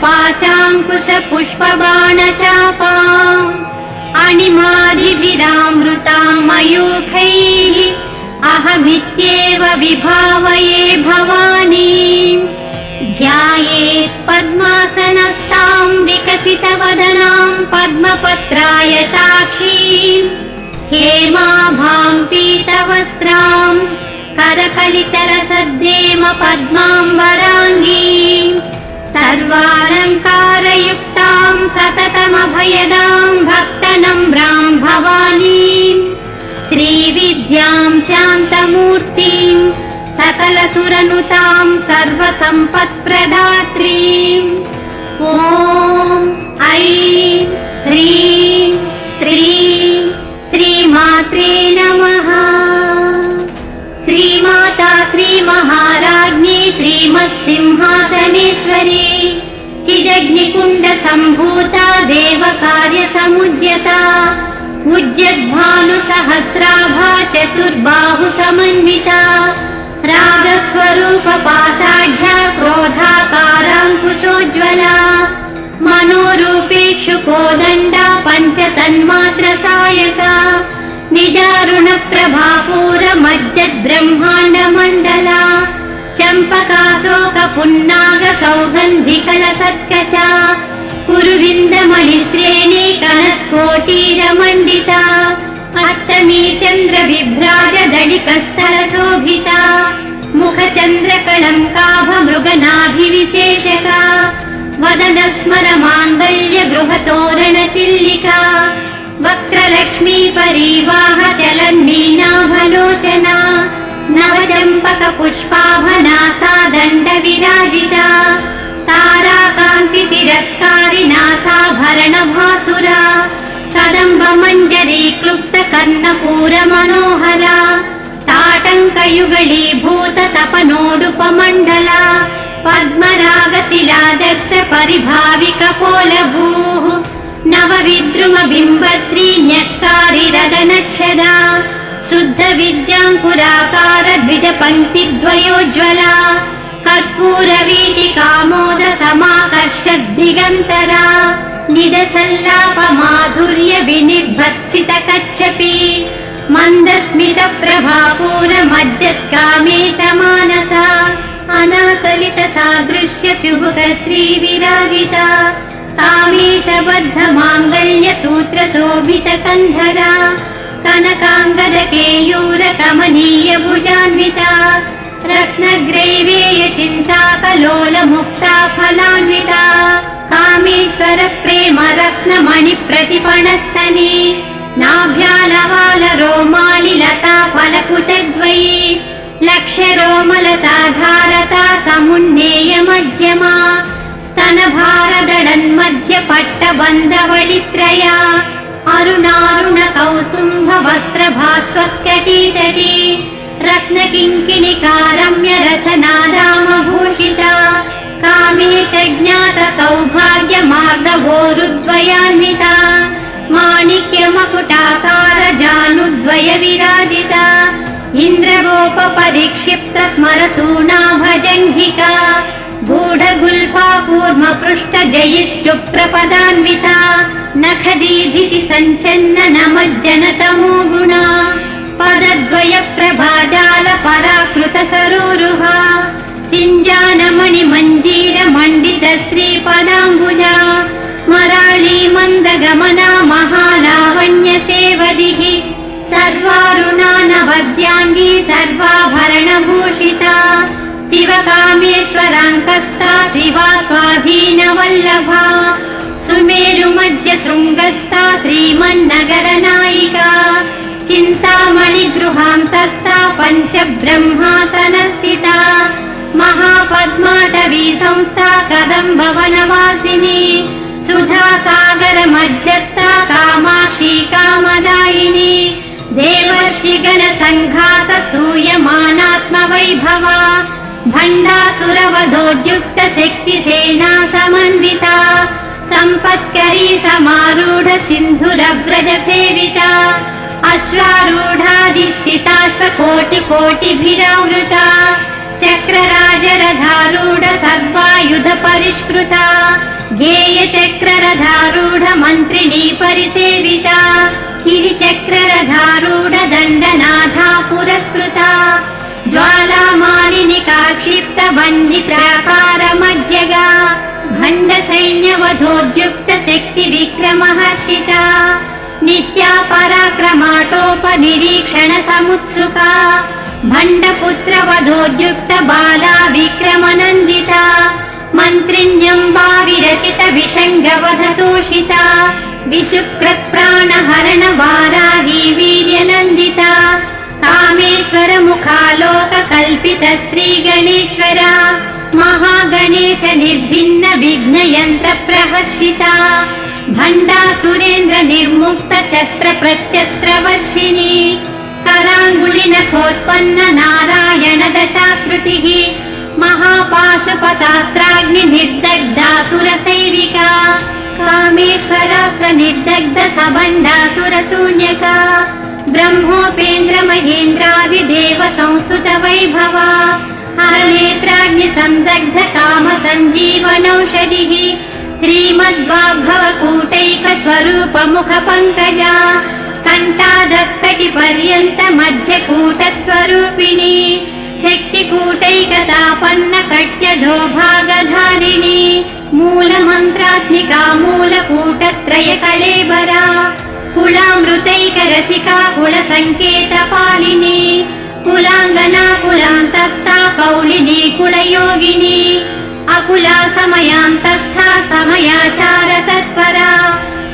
पाशाङ्कुशपुष्पबाणचापाम् अणिमादिभिरामृतां मयूखैः अहमित्येव विभावये भवानीम्। ध्यायेत् पद्मासनस्तां विकसितवदनां पद्मपत्रायताक्षीम् हेमाभां पीतवस्त्रां करकलितरसद्देम पद्माम्बराङ्गीं सर्वालङ्कारयुक्तां सततमभयदां भक्तनम्रां भवानीं श्रीविद्यां शान्तमूर्तिं सकलसुरनुतां सर्वसम्पत्प्रदात्रीं ॐ ऐं ह्रीं श्रीं श्रीमात्रे नमः। श्रीमाता श्रीमहाराज्ञी श्रीमत्सिंहासनेश्वरी चिदग्निकुण्डसम्भूता देवकार्यसमुद्यता उज्जद्भानुसहस्राभा चतुर्बाहुसमन्विता रागस्वरूपपासाढ्या क्रोधाकाराङ्कुशोज्ज्वला मनोरूपेक्षुकोदण्डा पञ्चतन्मात्रसायका निजारुणप्रभापूरमज्जद्ब्रह्माण्डमण्डला चम्पकाशोकपुन्नागसौगन्धिकलसत्कचा कुरुविन्दमणिश्रेणी कनत्कोटीरमण्डिता अष्टमी चन्द्रविभ्राजदलिकस्थलशोभिता मुखचन्द्रकलङ्काभमृगनाभिविशेषका वदनस्मरमाङ्गल्यगृहतोरणचिल्लिका वक्रलक्ष्मी परिवाह चलन्मीनाभलोचना नवचम्पकपुष्पाभनासा दण्डविराजिता ताराकान्तितिरस्कारि नासाभरणभासुरा कदम्बमञ्जरी क्लुप्तकर्णपूरमनोहरा ताटङ्कयुगलीभूततपनोडुपमण्डला पद्मरागशिलादर्श परिभाविकपोलभूः नवविद्रुमबिम्बश्रीन्यक्कारिरदनच्छदा शुद्धविद्याङ्कुराकार द्विजपङ्क्तिद्वयोज्ज्वला कर्पूरवीटिकामोदसमाकर्षद्दिगन्तरा निदसल्लापमाधुर्य विनिर्भत्सितकच्छपी मन्दस्मितप्रभापूरमज्जत्कामेशमानसा अनाकलितसादृश्यचुबुकश्रीविराजिता कामेशबद्धमाङ्गल्यसूत्रशोभितकन्धरा कनकाङ्गदकेयूरकमनीयभुजान्विता रत्नग्रैवेयचिन्ताकलोलमुक्ता फलान्विता कामेश्वरप्रेमरत्नमणिप्रतिपणस्तनी नाभ्यालवालरोमालिलता फलकुचद्वयी लक्ष्यरोमलताधारता समुन्नेयमध्यमा स्तनभारदळन्मध्यपट्टबन्धवळित्रया अरुणारुणकौसुम्भवस्त्रभास्वस्कटीतटी रत्नकिङ्किणिकारम्यरसनादामभूषिता कामेशज्ञातसौभाग्यमार्गवोरुद्वयान्विता माणिक्यमकुटाकारजानुद्वयविराजिता इन्द्रगोपपरिक्षिप्तस्मरतूणाभजङ्घिका गूढगुल्फा कूर्मपृष्ठजयिष्टुप्रपदान्विता नखदीजिति सञ्चन्ननमज्जनतमो गुणा पदद्वयप्रभाजालपराकृतसरोरुहा सिञ्जानमणिमञ्जीरमण्डितश्रीपदाम्बुजा मराळी मन्दगमना महालावण्यसेवदिः सर्वारुणा नवद्याङ्गी सर्वाभरणभूषिता शिवकामेश्वराङ्कस्था शिवा स्वाधीनवल्लभा सुमेरुमध्यशृङ्गस्था श्रीमन्नगरनायिका चिन्तामणिगृहान्तस्था पञ्चब्रह्मासनस्थिता महापद्माटवी संस्था कदम्बवनवासिनी सुधासागरमध्यस्था कामाक्षी कामदायिनी देवर्षिगणसङ्घात स्तूयमानात्मवैभवा भण्डासुरवधोद्युक्तशक्तिसेना समन्विता सम्पत्करी समारूढ सिन्धुरव्रजसेविता अश्वारूढाधिष्ठिताश्वकोटिकोटिभिरावृता चक्रराजरधारूढ सर्वायुध परिष्कृता गेयचक्ररधारूढ मन्त्रिणी परिसेविता गिरिचक्ररधारूढ दण्डनाथा पुरस्कृता ज्वालामालिनिका क्षिप्त वह्नि प्राकार मध्यगा भण्ड सैन्यवधोद्युक्त शक्ति विक्रमहर्षिता नित्या पराक्रमाटोपनिरीक्षण समुत्सुका भण्डपुत्र वधोद्युक्त बाला विक्रमनन्दिता मन्त्रिण्यम्बा विरचित विषङ्गवधतोषिता विशुक्रत् प्राणहरण वाराही वीर्यनन्दिता कामेश्वर मुखालोक कल्पित श्रीगणेश्वरा महागणेश निर्भिन्न विघ्न यन्त्र प्रहर्षिता भण्डासुरेन्द्र निर्मुक्त शस्त्र प्रत्यस्त्र वर्षिणी कराङ्गुलि नखोत्पन्न नारायण दशाकृतिः महापाशुपतास्त्राग्नि निर्दग्धासुर सैविका कामेश्वरास्त्र निर्दग्ध सबण्डासुर शून्यका ब्रह्मोपेन्द्र महेन्द्रादिदेव संस्तुत वैभवा हरनेत्राग्नि संदग्ध काम सञ्जीवनौषधिः श्रीमद्वाग्भव कूटैक स्वरूप मुख पङ्कजा कण्ठादत्तटि पर्यन्त मध्यकूट स्वरूपिणी शक्तिकूटैकतापन्न कट्यधो भागधारिणी मूलमन्त्रात्मिका मूलकूटत्रय कलेबरा कुलामृतैक रसिका कुलसङ्केतपालिनी कुलाङ्गना कुलान्तस्था कौलिनी कुलयोगिनी अकुला समयान्तस्था समयाचार तत्परा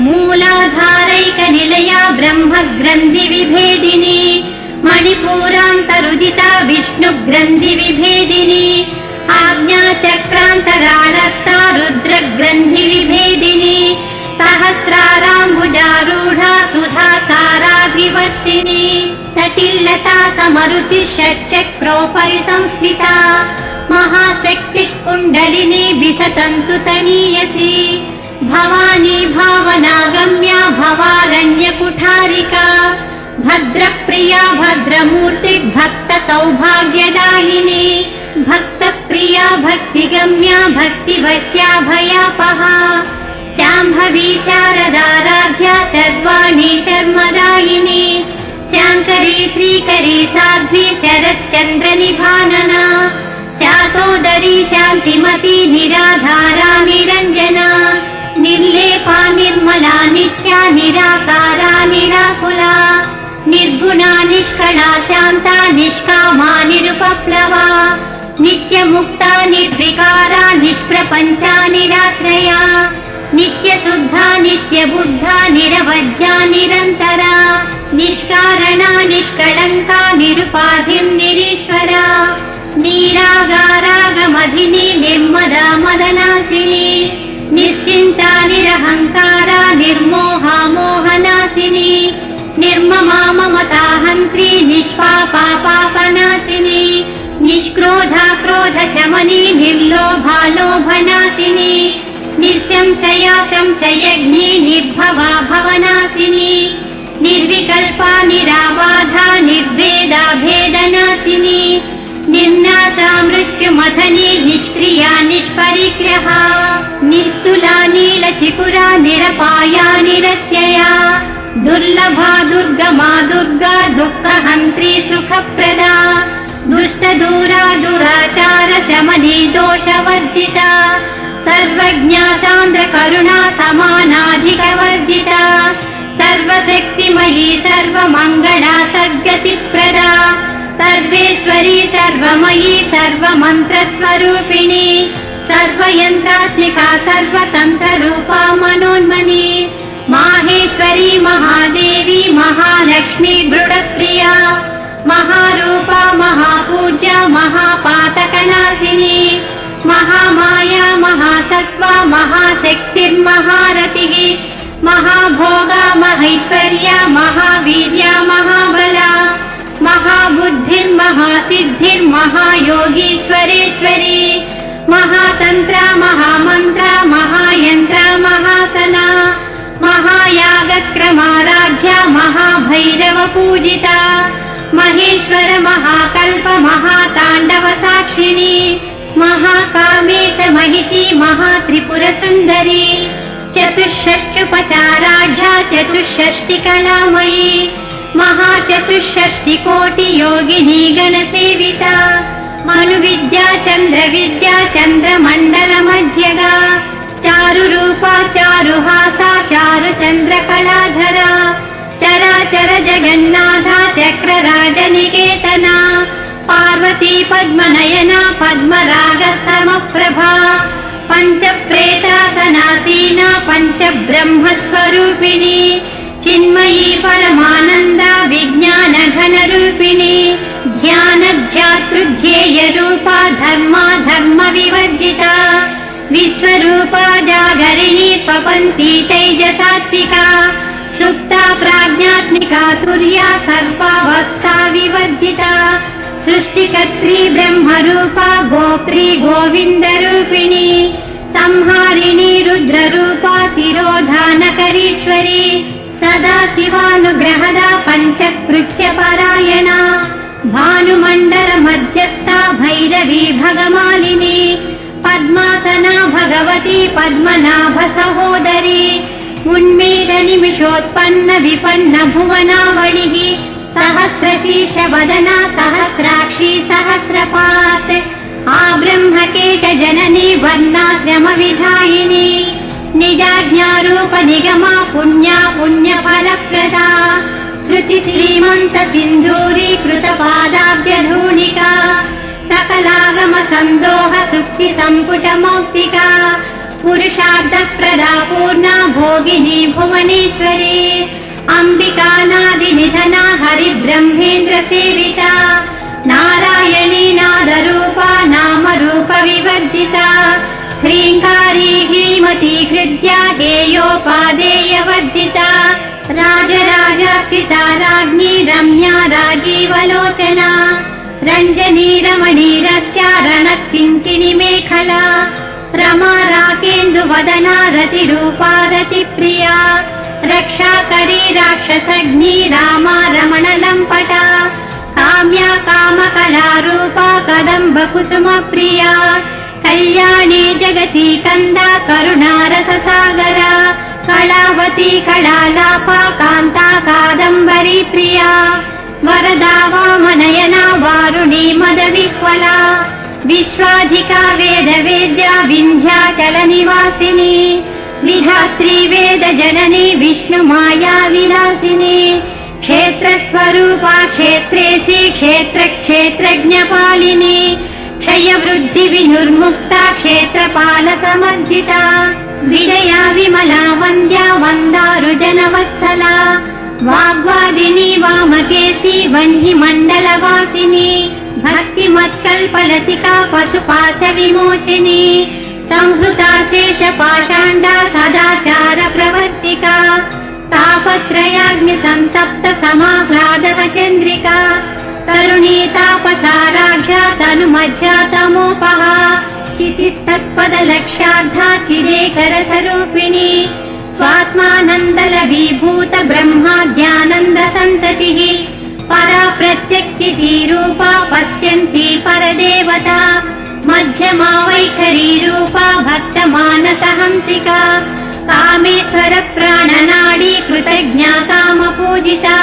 मूलाधारैक निलया ब्रह्मग्रन्थि विभेदिनी मणिपूरान्तरुदिता विष्णुग्रन्थि विभेदिनी आज्ञाचक्रान्तरालस्था रुद्रग्रन्थि विभेदिनी सहस्राराम्बुजारूढा सुधा साराभिवर्षिणी तटिल्लता समरुचि षट्चक्रोपरि संस्थिता महाशक्तिः कुण्डलिनी विसतन्तु तनीयसी भवानी भावनागम्या भवारण्यकुठारिका भद्रप्रिया भद्रमूर्ति भक्त सौभाग्यदायिनी भक्तप्रिया भक्तिगम्या भक्तिवश्या भयापहा शाम्भवी शारदाराध्या सर्वाणि शर्मदायिनी शाङ्करी श्रीकरी साध्वी शरच्चन्द्र निभानना शातोदरी शान्तिमती निराधारा निरञ्जना निर्लेपा निर्मला नित्या निराकारा निराकुला निर्गुणा निष्कला शान्ता निष्कामा निरुपप्लवा नित्यमुक्ता निर्विकारा निष्प्रपञ्चा निराश्रया नित्यशुद्धा नित्यबुद्धा निरवध्या निरन्तरा निष्कारणा निष्कळङ्का निरुपाधिर्निरीश्वरा नीरागारागमधिनी निर्मदा मदनासिनी निश्चिन्ता निरहङ्कारा निर्मोहा मोहनासिनी निर्ममा ममताहन्त्री निष्पापा पापनाशिनी निष्क्रोधा क्रोधशमनी निर्लोभा लोभनाशिनी निःसंशया संशयज्ञी निर्भवा भवनाशिनी निर्विकल्पा निराबाधा निर्भेदा भेदनाशिनी निर्नाशा मृत्युमथनी निष्क्रिया निष्परिग्रहा निस्तुला नीलचिकुरा निरपाया निरत्यया दुर्लभा दुर्गमा दुर्गा दुःखहन्त्री सुखप्रदा दुष्टदूरा दुराचार शमनी दोषवर्जिता सर्वज्ञा सान्द्र करुणा समानाधिकवर्जिता सर्वशक्तिमयी सर्वमङ्गला सद्गतिप्रदा सर्वेश्वरी सर्वमयी सर्वमन्त्रस्वरूपिणी सर्वयन्त्रात्मिका सर्वतन्त्ररूपा मनोन्मनी माहेश्वरी महादेवी महालक्ष्मी मृडप्रिया महारूपा महापूज्या महापातकनाशिनी महामाया महासत्त्वा महाशक्तिर्महारतिः महाभोगा महैश्वर्या महावीर्या महाबला महाबुद्धिर्महासिद्धिर्महायोगीश्वरेश्वरी महातन्त्रा महामन्त्रा महायन्त्रा महासना महायागक्रमाराध्या महाभैरव पूजिता महेश्वर महाकल्प महाताण्डव साक्षिणी महाकामेश महिषी महात्रिपुरसुन्दरी चतुष्षष्ट्युपचाराढ्या चतुष्षष्टिकलामयी महाचतुष्षष्टिकोटियोगिनी गणसेविता मनुविद्या चन्द्रविद्या चन्द्रमण्डलमध्यगा चारुरूपा चारुहासा चारुचन्द्रकलाधरा चराचर जगन्नाथा चक्रराजनिकेतना पार्वती पद्मनयना पद्मरागसमप्रभा पञ्चप्रेतासनासीना पञ्चब्रह्मस्वरूपिणी चिन्मयी परमानन्दा विज्ञानघनरूपिणी ध्यानध्यातृध्येयरूपा धर्मा धर्मविवर्जिता विश्वरूपा जागरिणी स्वपन्ती तैजसात्विका सुप्ता प्राज्ञात्मिका तुर्या सर्वावस्था विवर्जिता सृष्टिकर्त्री ब्रह्मरूपा गोप्त्री गोविन्दरूपिणी संहारिणी रुद्ररूपा तिरोधानकरीश्वरी सदा शिवानुग्रहदा पञ्चकृत्यपरायणा भानुमण्डल मध्यस्था भैरवी भगमालिनी पद्मासना भगवती पद्मनाभ सहोदरी उन्मेष निमिषोत्पन्न विपन्न भुवनावलिः सहस्रशीर्ष वदना सहस्राक्षी सहस्रपात् आब्रह्मकेट जननी वर्णाश्रम विधायिनी निजाज्ञारूप निगमा पुण्या पुण्यफलप्रदा श्रुति श्रीमन्त सिन्धूरी कृतपादाब्जधूलिका सकलागम सन्दोह सुक्ति सम्पुट मौक्तिका पुरुषार्थप्रदा पूर्णा भोगिनी भुवनेश्वरी अम्बिकानादिनिधना हरिब्रह्मेन्द्र सेविता नारायणी नादरूपा नामरूप विवर्जिता ह्रीङ्कारी ह्रीमती हृद्या गेयोपादेयवर्जिता राजराजार्चिता राज्ञी रम्या राजीवलोचना रञ्जनी रमणीरस्या रणत्किङ्किणी मेखला रमा राकेन्दुवदना रतिरूपा रतिप्रिया रक्षाकरी राक्षसग्नी रामा रमणलम्पटा काम्या कामकलारूपा कदम्बकुसुमप्रिया कल्याणी जगती कन्दा करुणारससागरा कलावती कलालापा कान्ता कादम्बरी प्रिया वरदा वामनयना वारुणी मदविह्वला विश्वाधिका वेदवेद्या विन्ध्याचलनिवासिनी विधात्री वेदजननी विष्णुमाया विलासिनी क्षेत्रस्वरूपा क्षेत्रेसी क्षेत्रक्षेत्रज्ञपालिनी क्षयवृद्धिविनुर्मुक्ता क्षेत्रपालसमर्जिता विजया विमला वन्द्या वन्दारुजनवत्सला वाग्वादिनी वामकेशी वह्निमण्डलवासिनी भक्तिमत्कल्पलतिका पशुपाशविमोचिनी संहृता शेषपाषाण्डा सदाचार प्रवर्तिका तापत्रयाग्निसन्तप्त समाह्लादवचन्द्रिका तरुणी तापसाराढ्या तनुमध्या तमोपहा चितिस्तत्पदलक्ष्यार्धा चिरेकरसरूपिणी स्वात्मानन्दलवीभूत ब्रह्माद्यानन्दसन्ततिः परा प्रत्यक्तिरूपा पश्यन्ती परदेवता मध्यमा वैखरी रूपा भक्तमानसहंसिका कामेश्वर प्राणनाडी कृतज्ञा कामपूजिता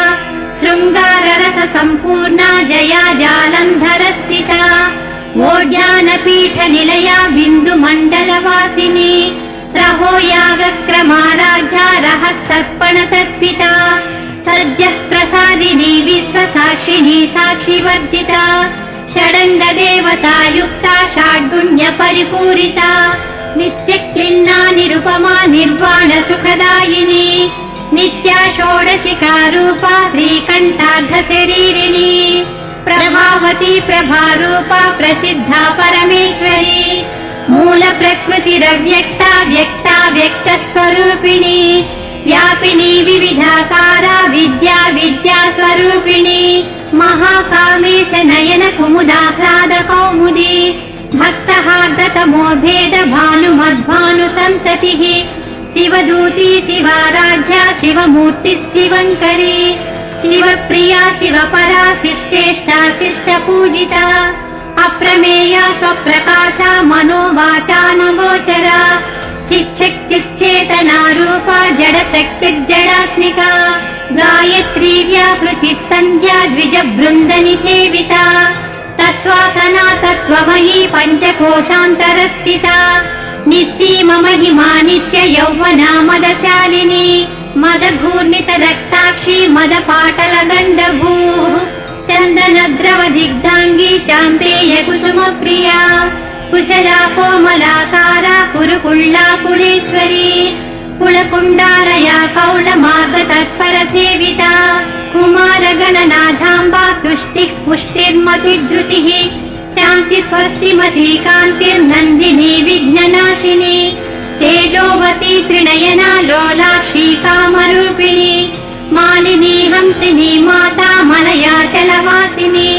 शृङ्गाररस सम्पूर्णा जया जालन्धरस्थिता वोड्यानपीठ निलया बिन्दुमण्डलवासिनी रहो यागक्रमाराध्या रहस्तर्पणतर्पिता सद्यः प्रसादिनी विश्वसाक्षिणी साक्षिवर्जिता षडङ्गदेवतायुक्ता षाड्गुण्यपरिपूरिता नित्यक्लिन्ना निरुपमा निर्वाणसुखदायिनी नित्या षोडशिकारूपा श्रीकण्ठार्धशरीरिणी प्रभावती प्रभारूपा प्रसिद्धा परमेश्वरी मूलप्रकृतिरव्यक्ता व्यक्ता व्यक्तस्वरूपिणी व्यापिनी विविधाकारा विद्या विद्यास्वरूपिणी महाकामेश नयन कुमुदाह्लाद कौमुदी भक्तहार्दतमो भेद भानुमद्भानुसन्ततिः शिवदूती शिवाराध्या शिवमूर्तिः शिवङ्करी शिवप्रिया शिवपरा शिष्टेष्टा शिष्टपूजिता अप्रमेया स्वप्रकाशा मनोवाचानुगोचरा चिच्छक्तिश्चेतना रूपा जडशक्तिर्जडात्मिका गायत्री व्यापृतिः सन्ध्या द्विजबृन्दनिसेविता तत्त्वासना तत्त्वमयी पञ्चकोशान्तरस्थिता निस्सीममहिमा नित्य यौवना मदशालिनी मदघूर्णितरक्ताक्षी मदपाटलगण्डभूः चन्दनद्रवदिग्धाङ्गी चाम्पेय कुसुमप्रिया कुशला कोमलाकारा कुरुकुल्ला कुलेश्वरी कुलकुण्डालया कौलमार्गतत्परसेविता कुमारगणनाथाम्बा तुष्टिः पुष्टिर्मतिधृतिः शान्ति स्वस्तिमती कान्तिर्नन्दिनी विघ्ननाशिनी तेजोवती त्रिनयना लोलाक्षी कामरूपिणी मालिनी हंसिनी माता मलयाचलवासिनी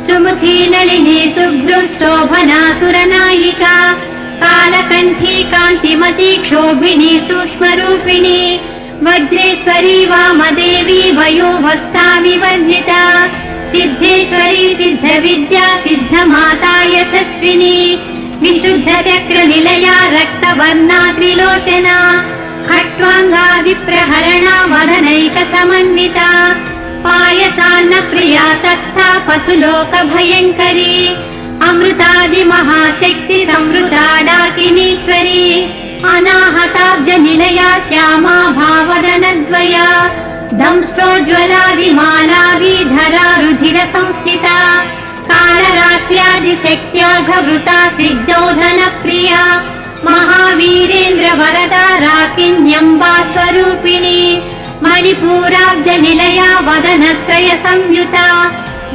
सुमुखी नलिनी शुभ्रुः शोभना सुरनायिका कालकण्ठी कान्तिमती क्षोभिनी सूक्ष्मरूपिणी वज्रेश्वरी वामदेवी वयोभस्ता विवर्जिता सिद्धेश्वरी सिद्धविद्या सिद्धमाता यशस्विनी विशुद्धचक्रनिलया रक्तवर्णा त्रिलोचना खट्वाङ्गादिप्रहरणा वदनैकसमन्विता पायसान्नप्रिया तत्स्था पशुलोकभयङ्करी अमृतादिमहाशक्ति संवृता डाकिनीश्वरी अनाहताब्जनिलया श्यामा भावदनद्वया दंष्ट्रोज्ज्वला विमालाभिधरा रुधिरसंस्थिता कालरात्र्यादिशक्त्याघवृता सिद्धोधनप्रिया महावीरेन्द्रवरदा राकिन्यम्बा स्वरूपिणी मणिपूराब्जनिलया वदनत्रय संयुता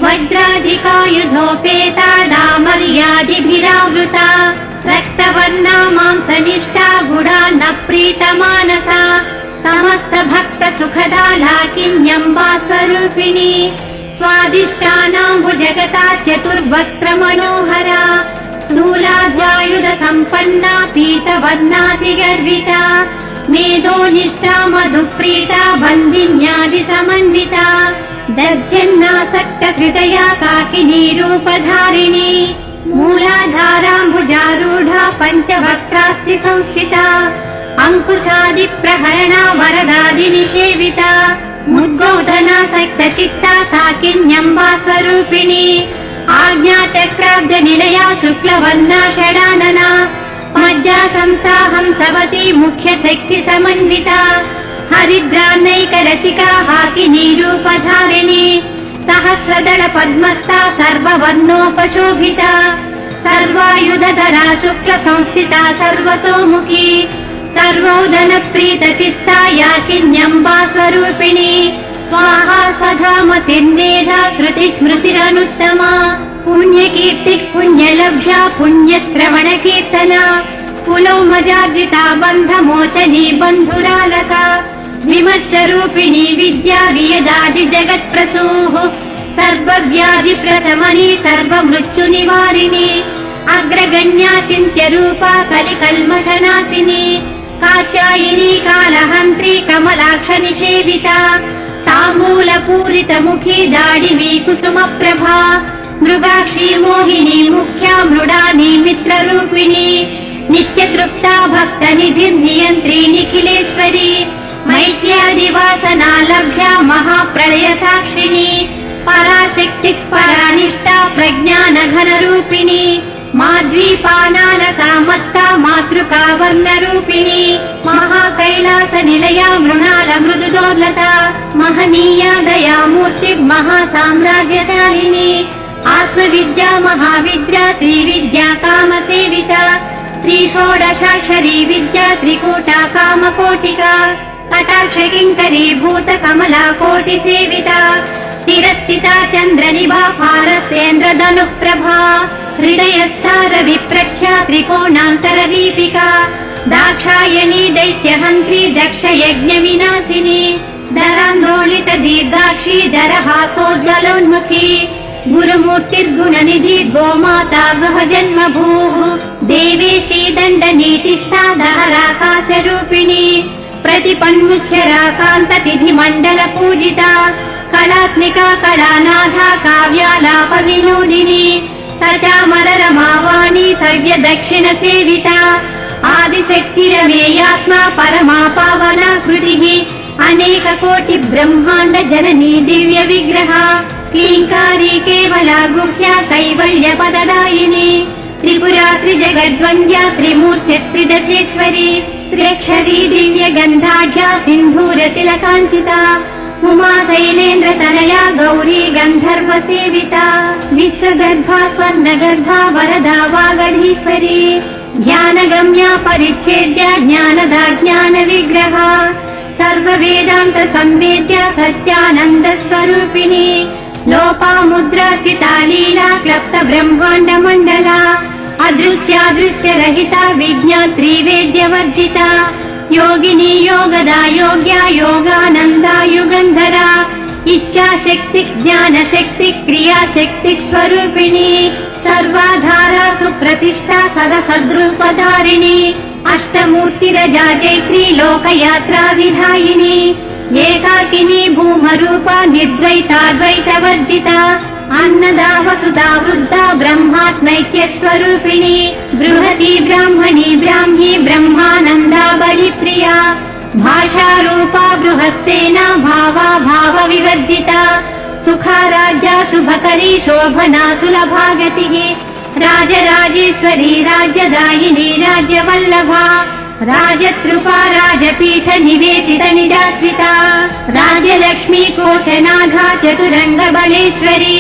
वज्राधिकायुधोपेता डामर्यादिभिरावृता रक्तवर्णा मांसनिष्ठा गुडा न प्रीतमानसा समस्त भक्त सुखदा लाकिन्यम्बा स्वरूपिणी स्वादिष्टानाम्बुजगता चतुर्वक्त्र मनोहरा स्थूलाद्वायुध सम्पन्ना पीतवर्णातिगर्विता मेधोनिष्ठा मधुप्रीता बन्धिन्यादि समन्विता दर्जन्नासक्त हृदया काकिनी रूपधारिणी मूलाधाराम्बुजारूढा पञ्चवक्त्रास्ति संस्थिता अंकुशादिप्रहरणा वरदादिनिसेविता मुद्गौधनासक्तचित्ता साकिन्यम्बा स्वरूपिणी आज्ञाचक्राब्जनिलया शुक्लवर्णा षडानना मज्जा संसाहंसवती मुख्यशक्तिसमन्विता हरिद्रानैकरसिका हाकिनी रूपधारिणी सहस्रदल पद्मस्था सर्ववर्णोपशोभिता सर्वायुधधरा शुक्लसंस्थिता सर्वतोमुखी सर्वोदनप्रीतचित्ता याकिन्यम्बा स्वरूपिणी स्वाहा स्वधामतिर्मेधा श्रुतिस्मृतिरनुत्तमा पुण्यकीर्तिः पुण्यलभ्या पुण्यश्रवणकीर्तना पुलोमजार्जिता बन्धमोचनी बन्धुरालका विमर्शरूपिणी विद्या वियदादि जगत्प्रसूः सर्वव्याधिप्रशमनी सर्वमृत्युनिवारिणी अग्रगण्या चिन्त्यरूपा कलिकल्मषनाशिनी कात्यायिनी कालहन्त्री कमलाक्षनिसेविता ताम्बूलपूरितमुखी दाडिवी कुसुमप्रभा मृगाक्षी मोहिनी मुख्या मृडानी मित्ररूपिणी नित्यतृप्ता भक्तनिधिर्नियन्त्री निखिलेश्वरी मैत्यादिवासना लभ्या महाप्रलय साक्षिणी पराशक्तिः परानिष्ठा प्रज्ञानघनरूपिणी माध्वीपानालसा मत्ता मातृका वर्णरूपिणी महाकैलासनिलया मृणाल मृदुदोर्लता महनीया दयामूर्तिः महासाम्राज्यशालिनी आत्मविद्या महाविद्या त्रिविद्या कामसेविता त्रिषोडशाक्षरी विद्या त्रिकूटा कामकोटिका कटाक्षकिङ्करी भूतकमला कोटिसेविता स्थिरस्थिता चन्द्रनिभा पारसेन्द्रधनुप्रभा हृदयस्था रविप्रख्या त्रिकोणान्तरवीपिका दाक्षायणी दैत्यहन्त्री दक्षयज्ञविनाशिनी दरान्दोलित दीर्घाक्षी दरहासोज्ज्वलोन्मुखी गुरुमूर्तिर्गुणनिधि गोमाता गहजन्मभूः देवेशी दण्डनीतिस्था दहराकाशरूपिणी प्रतिपन्मुख्यराकान्ततिथिमण्डल पूजिता कलात्मिका कलानाथा काव्यालाप विनोदिनी सचामर रमावाणी सव्य दक्षिण सेविता आदिशक्तिरमेयात्मा परमा पावना कृतिः अनेक कोटि ब्रह्मांड जननी दिव्य विग्रह क्लींकारी केवला गुह्या कैवल्य पददायिनी त्रिपुरा त्रिजगद्वन्द्या त्रिमूर्ति त्रिदशेश्वरी त्र्यक्षरी दिव्य गंधाढ्या सिंधूर तिलकांचिता उमा शैलेन्द्र तनया गौरी गंधर्व सेविता विश्वगर्भा स्वर्णगर्भा वरदा वागढ़ीश्वरी ध्यानगम्या परिच्छेद्या ज्ञानदा ज्ञान विग्रह सर्व वेदांत संवेद्या सत्यानंद स्वरूपिणी लोपामुद्राचिता लीला क्लप्त ब्रह्मांड मंडला अदृश्यादृश्य रहिता विज्ञात्री वेद्य वर्जिता योगिनी योगदा योग्या योगानंदा युगंधरा इच्छा शक्ति ज्ञान शक्ति क्रिया शक्ति स्वरूपिणी सर्वाधारा सुप्रतिष्ठा सदसद्रूपधारिणी अष्टमूर्तिरजा जैत्री लोकयात्रा विधायिनी एकाकिनी भूमरूपा निर्द्वैताद्वैतवर्जिता अन्नदा वसुधा वृद्धा ब्रह्मात्मैक्य स्वरूपिणी बृहती ब्राह्मणी ब्राह्मी ब्रह्मानंदा बलिप्रिया भाषा रूपा बृहत्सेना भावा भाव विवर्जिता सुखाराज्या शुभकरी शोभना सुलभागतिः राजराजेश्वरी राज्यदायिनी राज्यवल्लभा राजतृपा राजपीठ निवेशित निजाश्रिता राजलक्ष्मी कोशनाधा चतुरंग बलेश्वरी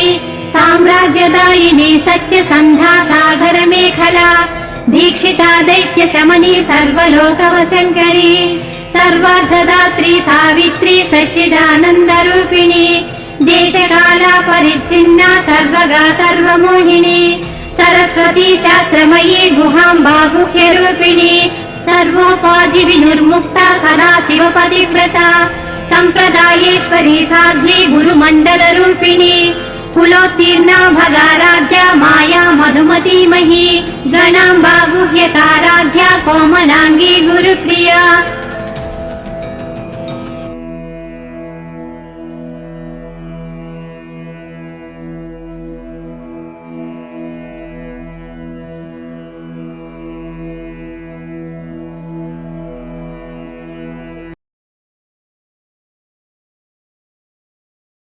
साम्राज्यदायिनी सत्यसंधा सागर मेखला दीक्षिता दैत्य शमनी सर्वलोकवशंकरी सर्वार्थदात्री सावित्री सच्चिदानंद रूपिणी देशकाला परिच्छिन्ना सर्वगा सर्वमोहिनी सरस्वती शास्त्रमयी गुहांबा गुह्य रूपिणी सर्वोपाधि विनुर्मुक्ता सदा शिवपतिव्रता संप्रदायेश्वरी साध्वी गुरुमंडल रूपिणी कुलोत्तीर्णा भगाराध्या माया मधुमती मही गणांबा गुह्यकाराध्या कोमलांगी गुरुप्रिया